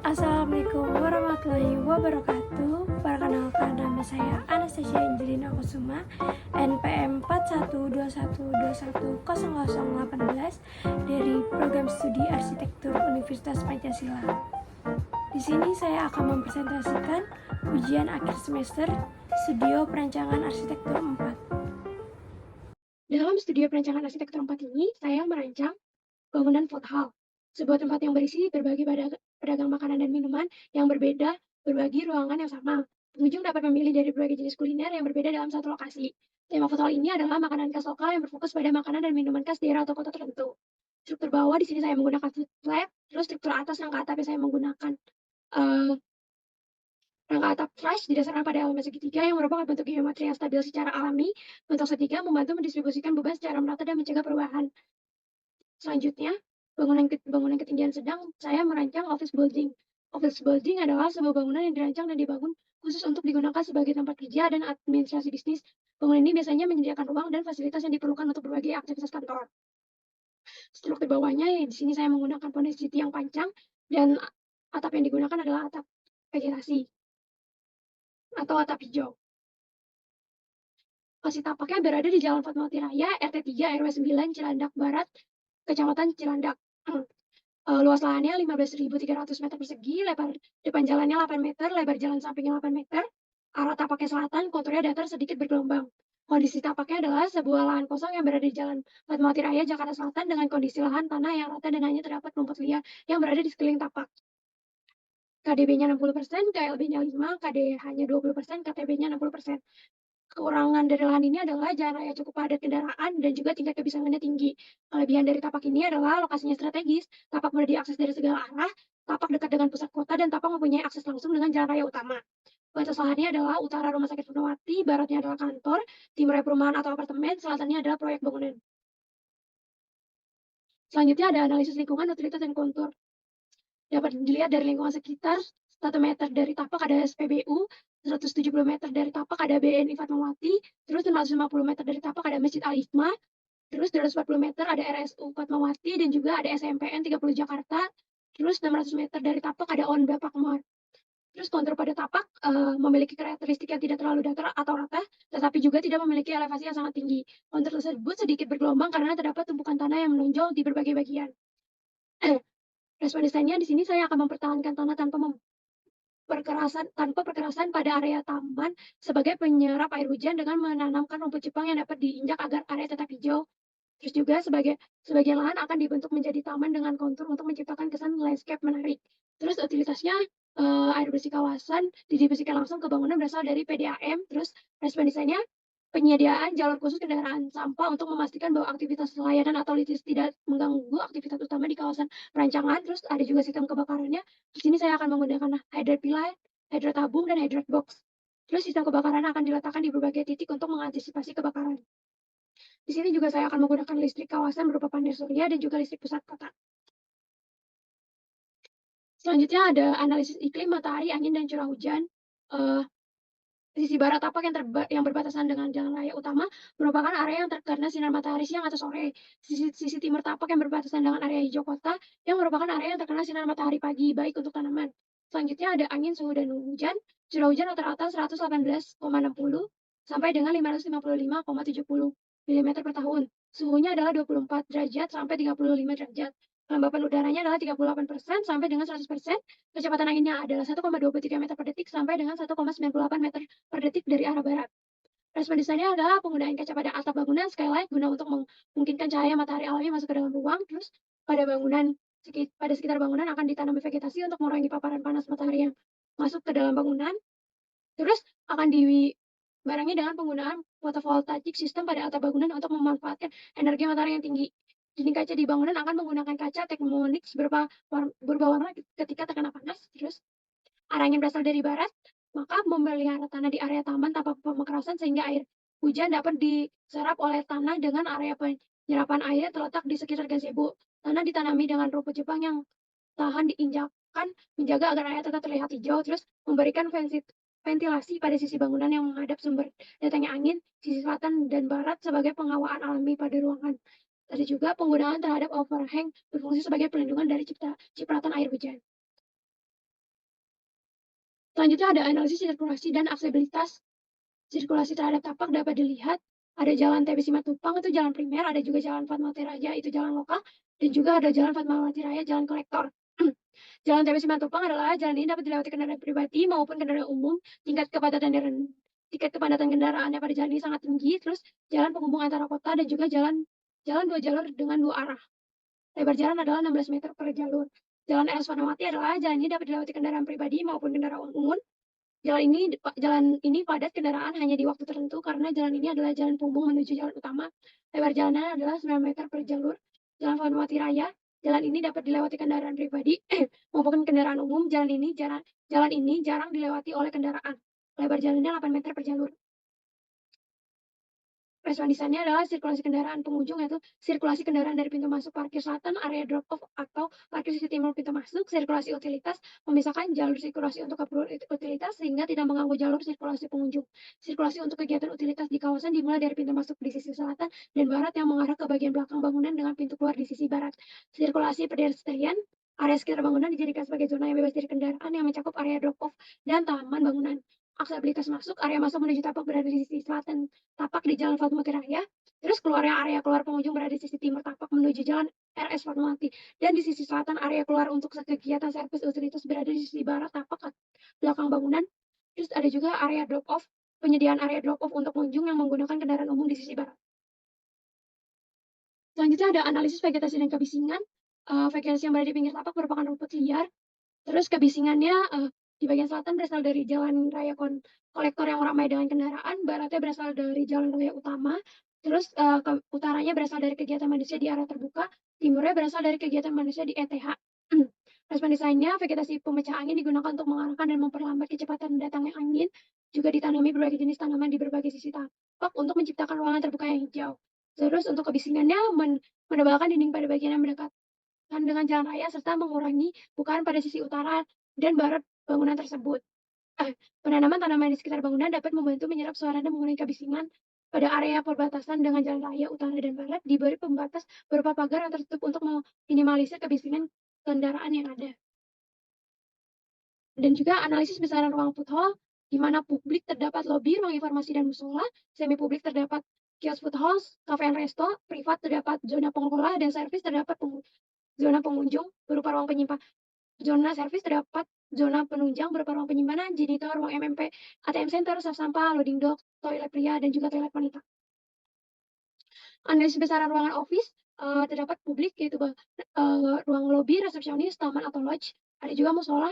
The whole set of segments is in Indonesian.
Assalamualaikum warahmatullahi wabarakatuh. Perkenalkan, nama saya Anastasia Angelina Kusuma, NPM 4121210018 dari Program Studi Arsitektur Universitas Pancasila. Di sini saya akan mempresentasikan ujian akhir semester Studio Perancangan Arsitektur 4. Dalam Studio Perancangan Arsitektur 4 ini, saya merancang bangunan food hall, sebuah tempat yang berisi berbagai pedagang makanan dan minuman yang berbeda, berbagi ruangan yang sama. Pengunjung dapat memilih dari berbagai jenis kuliner yang berbeda dalam satu lokasi. Tema food hall ini adalah makanan khas lokal yang berfokus pada makanan dan minuman khas daerah atau kota tertentu. Struktur bawah di sini saya menggunakan food slab, terus struktur atas rangka atapnya saya menggunakan uh, rangka atap flush didasarkan pada elemen segitiga yang merupakan bentuk geometri yang stabil secara alami. Bentuk segitiga membantu mendistribusikan beban secara merata dan mencegah perubahan. Selanjutnya, bangunan ketinggian sedang, saya merancang office building. Office building adalah sebuah bangunan yang dirancang dan dibangun khusus untuk digunakan sebagai tempat kerja dan administrasi bisnis. Bangunan ini biasanya menyediakan ruang dan fasilitas yang diperlukan untuk berbagai aktivitas kantor. Struktur bawahnya, di sini saya menggunakan fondasi tiang pancang dan atap yang digunakan adalah atap vegetasi atau atap hijau. Lokasi tapaknya berada di Jalan Fatmawati Raya, RT 3 RW 9 Cilandak Barat, Kecamatan Cilandak. Luas lahannya 15.300 meter persegi, lebar depan jalannya 8 meter, lebar jalan sampingnya 8 meter, arah tapaknya selatan, konturnya datar sedikit bergelombang. Kondisi tapaknya adalah sebuah lahan kosong yang berada di Jalan Fatmawati Raya, Jakarta Selatan dengan kondisi lahan tanah yang rata dan hanya terdapat rumput liar yang berada di sekeliling tapak. KDB-nya 60%, KLB-nya 5, KDH-nya 20%, KTB-nya 60%. Kekurangan dari lahan ini adalah jalan raya cukup padat kendaraan dan juga tingkat kebisaannya tinggi. Kelebihan dari tapak ini adalah lokasinya strategis, tapak mudah diakses dari segala arah, tapak dekat dengan pusat kota, dan tapak mempunyai akses langsung dengan jalan raya utama. Batas lahannya adalah utara Rumah Sakit Fatmawati, baratnya adalah kantor, timurnya perumahan atau apartemen, selatannya adalah proyek bangunan. Selanjutnya ada analisis lingkungan, utilitas, dan kontur. Dapat dilihat dari lingkungan sekitar, 1 meter dari tapak ada SPBU, 170 meter dari tapak ada BNI Fatmawati, terus 550 meter dari tapak ada Masjid Al-Hikmah, terus 240 meter ada RSU Fatmawati, dan juga ada SMPN 30 Jakarta, terus 600 meter dari tapak ada Onda Pakmar. Terus kontur pada tapak memiliki karakteristik yang tidak terlalu datar atau rata, tetapi juga tidak memiliki elevasi yang sangat tinggi. Kontur tersebut sedikit bergelombang karena terdapat tumpukan tanah yang menonjol di berbagai bagian. Respon desainnya di sini saya akan mempertahankan tanah tanpa perkerasan pada area taman sebagai penyerap air hujan dengan menanamkan rumput Jepang yang dapat diinjak agar area tetap hijau. Terus juga sebagian lahan akan dibentuk menjadi taman dengan kontur untuk menciptakan kesan landscape menarik. Terus utilitasnya air bersih kawasan didistribusikan langsung ke bangunan berasal dari PDAM. Terus respon desainnya penyediaan jalur khusus kendaraan sampah untuk memastikan bahwa aktivitas layanan atau logistik tidak mengganggu aktivitas utama di kawasan perancangan. Terus ada juga sistem kebakarannya. Di sini saya akan menggunakan hydrant pilar, hydrant tabung, dan hydrant box. Terus sistem kebakaran akan diletakkan di berbagai titik untuk mengantisipasi kebakaran. Di sini juga saya akan menggunakan listrik kawasan berupa panel surya dan juga listrik pusat kota. Selanjutnya ada analisis iklim, matahari, angin, dan curah hujan. Sisi barat tapak yang berbatasan dengan jalan raya utama merupakan area yang terkena sinar matahari siang atau sore. Sisi timur tapak yang berbatasan dengan area hijau kota yang merupakan area yang terkena sinar matahari pagi, baik untuk tanaman. Selanjutnya ada angin, suhu, dan hujan. Curah hujan rata-rata 118,60 sampai dengan 555,70 mm per tahun. Suhunya adalah 24 derajat sampai 35 derajat. Kelembapan udaranya adalah 38% sampai dengan 100%. Kecepatan anginnya adalah 1,23 meter per detik sampai dengan 1,98 meter per detik dari arah barat. Respon desainnya adalah penggunaan kaca pada atap bangunan skylight guna untuk memungkinkan cahaya matahari alami masuk ke dalam ruang. Terus pada sekitar bangunan akan ditanami vegetasi untuk mengurangi paparan panas matahari yang masuk ke dalam bangunan. Terus akan dibarengi dengan penggunaan photovoltaic system pada atap bangunan untuk memanfaatkan energi matahari yang tinggi. Dinding kaca di bangunan akan menggunakan kaca tektonik berubah warna ketika terkena panas. Terus arah angin berasal dari barat, maka memelihara tanah di area taman tanpa pemekerasan sehingga air hujan dapat diserap oleh tanah dengan area penyerapan air terletak di sekitar gazebo. Tanah ditanami dengan rumput Jepang yang tahan diinjakan, menjaga agar area tetap terlihat hijau, terus memberikan ventilasi pada sisi bangunan yang menghadap sumber datangnya angin, sisi selatan dan barat sebagai penghawaan alami pada ruangan. Ada juga penggunaan terhadap overhang berfungsi sebagai perlindungan dari cipratan air hujan. Selanjutnya ada analisis sirkulasi dan aksesibilitas. Sirkulasi terhadap tapak dapat dilihat ada jalan TB Simatupang itu jalan primer, ada juga jalan Fatmawati Raya itu jalan lokal, dan juga ada jalan Fatmawati Raya jalan kolektor. Jalan TB Simatupang adalah jalan ini dapat dilewati kendaraan pribadi maupun kendaraan umum. Tingkat kepadatan kendaraannya pada jalan ini sangat tinggi. Terus jalan penghubung antara kota dan juga jalan jalan 2 jalur dengan 2 arah. Lebar jalan adalah 16 meter per jalur. Jalan RS Fatmawati adalah jalan ini dapat dilewati kendaraan pribadi maupun kendaraan umum. Jalan ini padat kendaraan hanya di waktu tertentu karena jalan ini adalah jalan penghubung menuju jalan utama. Lebar jalannya adalah 9 meter per jalur. Jalan Fatmawati Raya, jalan ini dapat dilewati kendaraan pribadi maupun kendaraan umum. Jalan ini jarang dilewati oleh kendaraan. Lebar jalannya 8 meter per jalur. Respon desainnya adalah sirkulasi kendaraan pengunjung, yaitu sirkulasi kendaraan dari pintu masuk parkir selatan, area drop off atau parkir sisi timur pintu masuk. Sirkulasi utilitas memisahkan jalur sirkulasi untuk keperluan utilitas sehingga tidak mengganggu jalur sirkulasi pengunjung. Sirkulasi untuk kegiatan utilitas di kawasan dimulai dari pintu masuk di sisi selatan dan barat yang mengarah ke bagian belakang bangunan dengan pintu keluar di sisi barat. Sirkulasi pedestrian, area sekitar bangunan dijadikan sebagai zona yang bebas dari kendaraan yang mencakup area drop off dan taman bangunan. Aksesibilitas masuk, area masuk menuju tapak berada di sisi selatan tapak di Jalan Fatmawati Raya, terus area keluar pengunjung berada di sisi timur tapak menuju Jalan RS Fatmawati, dan di sisi selatan area keluar untuk kegiatan servis utilitas berada di sisi barat tapak belakang bangunan. Terus ada juga area drop off, penyediaan area drop off untuk pengunjung yang menggunakan kendaraan umum di sisi barat. Selanjutnya ada analisis vegetasi dan kebisingan. Vegetasi yang berada di pinggir tapak merupakan rumput liar. Terus kebisingannya di bagian selatan berasal dari jalan raya kolektor yang ramai dengan kendaraan, baratnya berasal dari jalan raya utama, terus ke utaranya berasal dari kegiatan manusia di area terbuka, timurnya berasal dari kegiatan manusia di ETH. Respon desainnya, vegetasi pemecah angin digunakan untuk mengarahkan dan memperlambat kecepatan datangnya angin, juga ditanami berbagai jenis tanaman di berbagai sisi tapak untuk menciptakan ruangan terbuka yang hijau. Terus untuk kebisingannya menebalkan dinding pada bagian yang mendekat dengan jalan raya serta mengurangi bukaan pada sisi utara dan barat bangunan tersebut. Penanaman tanaman di sekitar bangunan dapat membantu menyerap suara dan mengurangi kebisingan. Pada area perbatasan dengan jalan raya utara dan barat diberi pembatas berupa pagar yang tertutup untuk meminimalisir kebisingan kendaraan yang ada. Dan juga analisis besaran ruang food hall, di mana publik terdapat lobi, ruang informasi dan musola, semi publik terdapat kios food hall, cafe and resto, privat terdapat zona pengelola, dan servis terdapat zona pengunjung berupa ruang penyimpan. Zona servis terdapat zona penunjang berupa ruang penyimpanan, janitor, ruang MMP, ATM center, saf sampah, loading dock, toilet pria, dan juga toilet wanita. Analisis besaran ruangan office, terdapat publik yaitu ruang lobi, resepsionis, taman atau lodge, ada juga musola,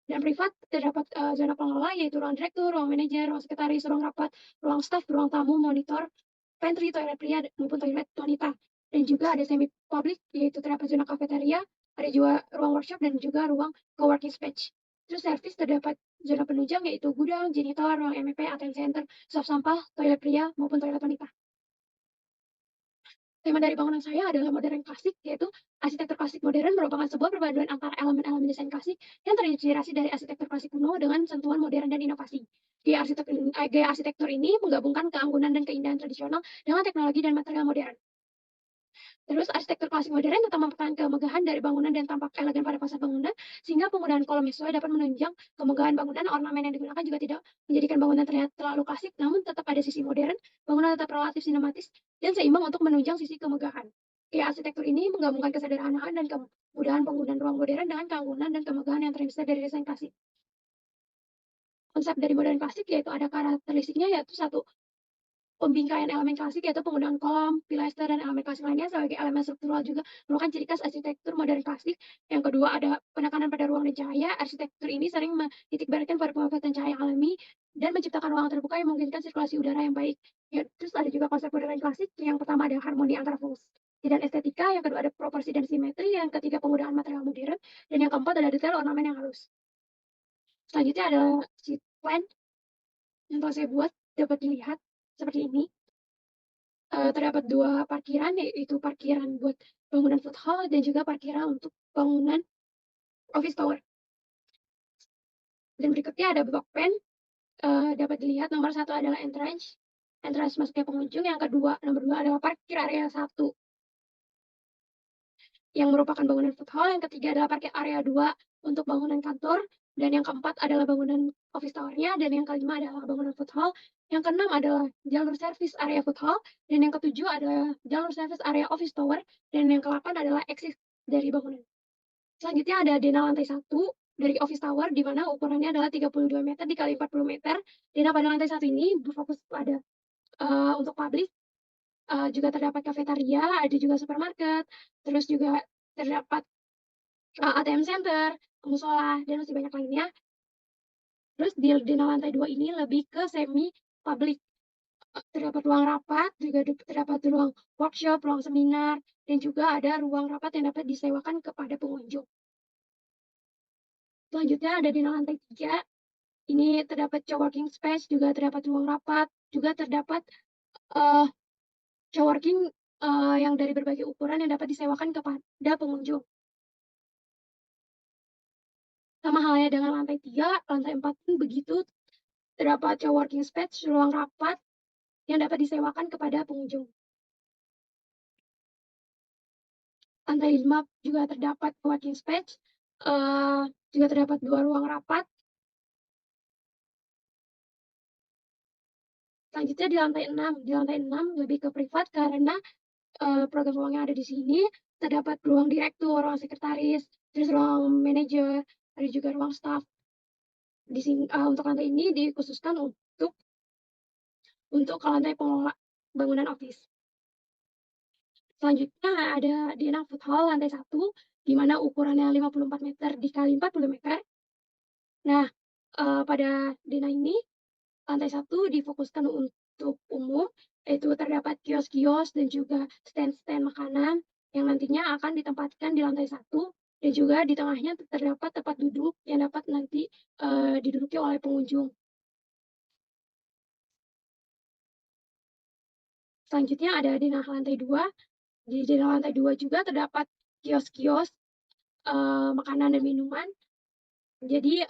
dan privat terdapat zona pengelola yaitu ruang direktur, ruang manajer, ruang sekretaris, ruang rapat, ruang staf, ruang tamu, monitor, pantry, toilet pria, maupun toilet wanita. Dan juga ada semi public yaitu terdapat zona kafeteria, ada juga ruang workshop dan juga ruang co-working space. Terus servis terdapat zona penunjang yaitu gudang, janitor, ruang MEP, ATM center, saf sampah, toilet pria, maupun toilet wanita. Tema dari bangunan saya adalah modern klasik, yaitu arsitektur klasik modern merupakan sebuah perpaduan antara elemen-elemen desain klasik yang terinspirasi dari arsitektur klasik kuno dengan sentuhan modern dan inovasi. Gaya arsitektur ini menggabungkan keanggunan dan keindahan tradisional dengan teknologi dan material modern. Terus arsitektur klasik modern tetap mempertahankan kemegahan dari bangunan dan tampak elegan pada fasad bangunan, sehingga penggunaan kolom sesuai dapat menunjang kemegahan bangunan. Ornamen yang digunakan juga tidak menjadikan bangunan terlihat terlalu klasik, namun tetap ada sisi modern, bangunan tetap relatif sinematis, dan seimbang untuk menunjang sisi kemegahan. Gaya arsitektur ini menggabungkan kesederhanaan dan kemudahan penggunaan ruang modern dengan keanggunan dan kemegahan yang terinspirasi dari desain klasik. Konsep dari modern klasik yaitu ada karakteristiknya yaitu satu, pembingkaian elemen klasik yaitu penggunaan kolom, pilaster, dan elemen klasik lainnya sebagai elemen struktural juga merupakan ciri khas arsitektur modern klasik. Yang kedua ada penekanan pada ruang dan cahaya. Arsitektur ini sering menitikberatkan pada pemanfaatan cahaya alami dan menciptakan ruang terbuka yang memungkinkan sirkulasi udara yang baik. Ya, terus ada juga konsep modern klasik. Yang pertama ada harmoni antara fungsi dan estetika. Yang kedua ada proporsi dan simetri. Yang ketiga penggunaan material modern. Dan yang keempat ada detail ornamen yang halus. Selanjutnya ada sheet plan yang telah saya buat, dapat dilihat seperti ini. Terdapat 2 parkiran, yaitu parkiran buat bangunan food hall dan juga parkiran untuk bangunan office tower. Dan berikutnya ada block plan, dapat dilihat nomor 1 adalah entrance masuknya pengunjung, nomor 2 adalah parkir area 1 yang merupakan bangunan food hall, yang ketiga adalah parkir area 2 untuk bangunan kantor, dan yang keempat adalah bangunan office tower-nya, dan yang kelima adalah bangunan food hall, yang keenam adalah jalur servis area food hall, dan yang ketujuh adalah jalur servis area office tower, dan yang ke-8 adalah exit dari bangunan. Selanjutnya ada denah lantai 1 dari office tower, di mana ukurannya adalah 32 meter dikali 40 meter. Denah pada lantai 1 ini berfokus pada untuk publik, juga terdapat kafetaria, ada juga supermarket, terus juga terdapat ATM center, musola, dan masih banyak lainnya. Terus di denah lantai 2 ini lebih ke semi public, terdapat ruang rapat, juga terdapat ruang workshop, ruang seminar, dan juga ada ruang rapat yang dapat disewakan kepada pengunjung. Selanjutnya ada denah lantai 3, ini terdapat coworking space, juga terdapat ruang rapat, juga terdapat uh, coworking yang dari berbagai ukuran yang dapat disewakan kepada pengunjung. Sama halnya dengan lantai 3, lantai 4 pun begitu, terdapat coworking space, ruang rapat yang dapat disewakan kepada pengunjung. Lantai 5 juga terdapat coworking space, juga terdapat 2 ruang rapat. Selanjutnya di lantai 6 lebih ke privat karena program ruang yang ada di sini terdapat ruang direktur, ruang sekretaris, terus ruang manajer, ada juga ruang staff. Di sini untuk lantai ini dikhususkan untuk ke lantai pengelola bangunan office. Selanjutnya ada denah food hall lantai 1, di mana ukurannya 54 meter dikali 40 meter. Nah, pada denah ini lantai 1 difokuskan untuk umum, yaitu terdapat kios-kios dan juga stand-stand makanan yang nantinya akan ditempatkan di lantai 1, dan juga di tengahnya terdapat tempat duduk yang dapat nanti diduduki oleh pengunjung. Selanjutnya ada denah lantai 2. Di denah lantai 2 juga terdapat kios-kios makanan dan minuman. Jadi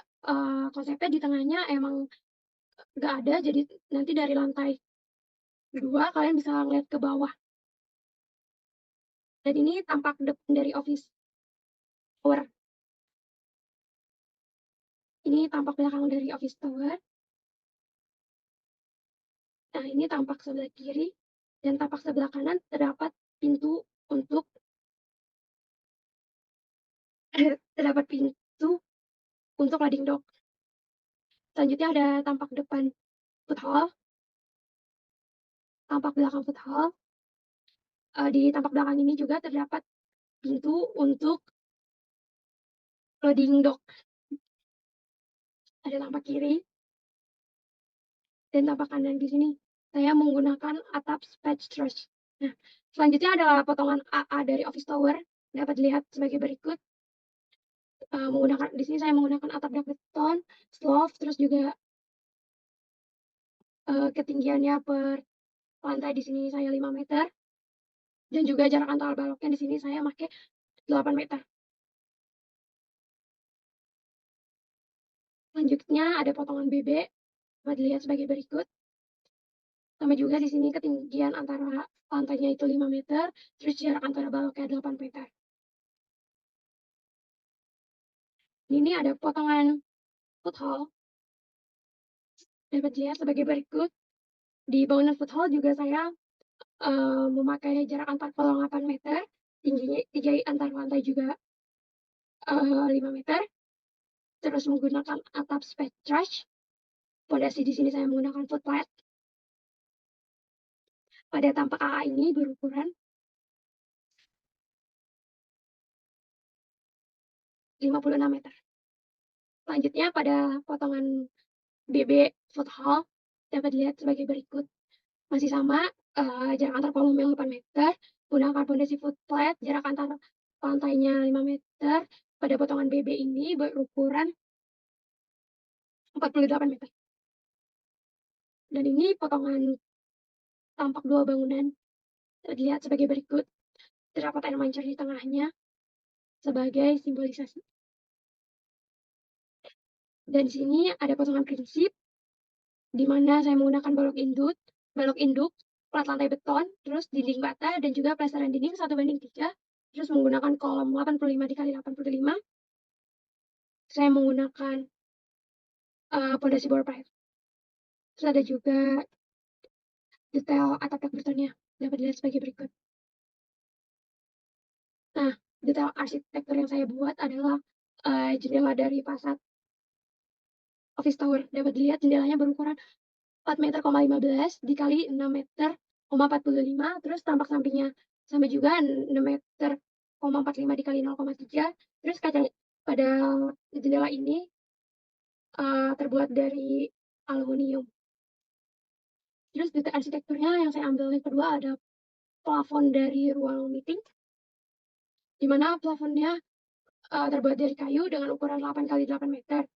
konsepnya di tengahnya emang nggak ada, jadi nanti dari lantai 2 kalian bisa ngeliat ke bawah. Dan ini tampak depan dari office tower. Ini tampak belakang dari office tower. Nah, ini tampak sebelah kiri, dan tampak sebelah kanan terdapat pintu untuk terdapat pintu untuk loading dock. Selanjutnya ada tampak depan food hall, tampak belakang food hall. Di tampak belakang ini juga terdapat pintu untuk loading dock. Ada tampak kiri dan tampak kanan di sini. Saya menggunakan atap patch truss. Nah, selanjutnya adalah potongan AA dari office tower. Dapat dilihat sebagai berikut. Di sini saya menggunakan atap dak beton, slope, terus juga ketinggiannya per lantai di sini saya 5 meter, dan juga jarak antar baloknya di sini saya pakai 8 meter. Selanjutnya ada potongan BB, dapat dilihat sebagai berikut. Sama juga di sini ketinggian antara lantainya itu 5 meter, terus jarak antara baloknya 8 meter. Ini ada potongan food hall, dapat dilihat sebagai berikut. Di bangunan food hall juga saya memakai jarak antar kolong 8 meter, tinggi antar lantai juga 5 meter, terus menggunakan atap space truss. Pondasi di sini saya menggunakan foot flat. Pada tampak AA ini berukuran 56 meter. Selanjutnya pada potongan BB foot hall dapat dilihat sebagai berikut. Masih sama, jarak antar kolom yang 8 meter, gunakan pondasi foot flat, jarak antar lantainya 5 meter. Pada potongan BB ini berukuran 48 meter. Dan ini potongan tampak 2 bangunan terlihat sebagai berikut. Terdapat air mancur di tengahnya sebagai simbolisasi. Dan di sini ada potongan prinsip, di mana saya menggunakan balok induk, plat lantai beton, terus dinding bata, dan juga plesteran dinding 1:3, terus menggunakan kolom 85 dikali 85. saya menggunakan, pondasi board pipe. Terus ada juga detail atap yang bertonnya, dapat dilihat sebagai berikut. Nah, detail arsitektur yang saya buat adalah, jendela dari fasad office tower. Dapat dilihat jendelanya berukuran 4 meter, 15 dikali 6 meter, 45, terus tampak sampingnya sama juga 6 meter, 45 dikali 0,3, terus kaca pada jendela ini, terbuat dari aluminium. Terus detail arsitekturnya yang saya ambil yang kedua ada plafon dari ruang meeting, di mana plafonnya, terbuat dari kayu dengan ukuran 8 kali 8 meter.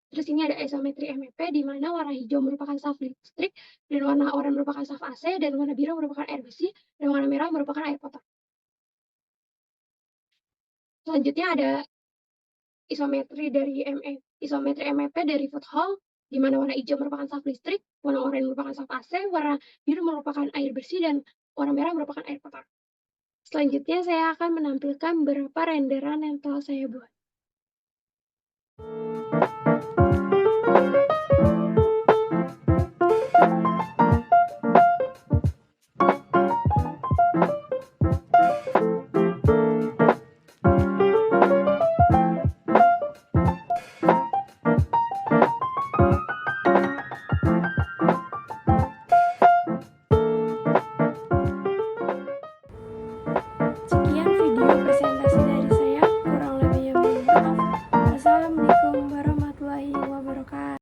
Terus ini ada isometri MEP di mana warna hijau merupakan saf listrik, dan warna oranye merupakan saf AC, dan warna biru merupakan air bersih, dan warna merah merupakan air kotor. Selanjutnya ada isometri MEP dari food hall, di mana warna hijau merupakan saf listrik, warna oranye merupakan saf AC, warna biru merupakan air bersih, dan warna merah merupakan air kotor. Selanjutnya saya akan menampilkan beberapa renderan yang telah saya buat.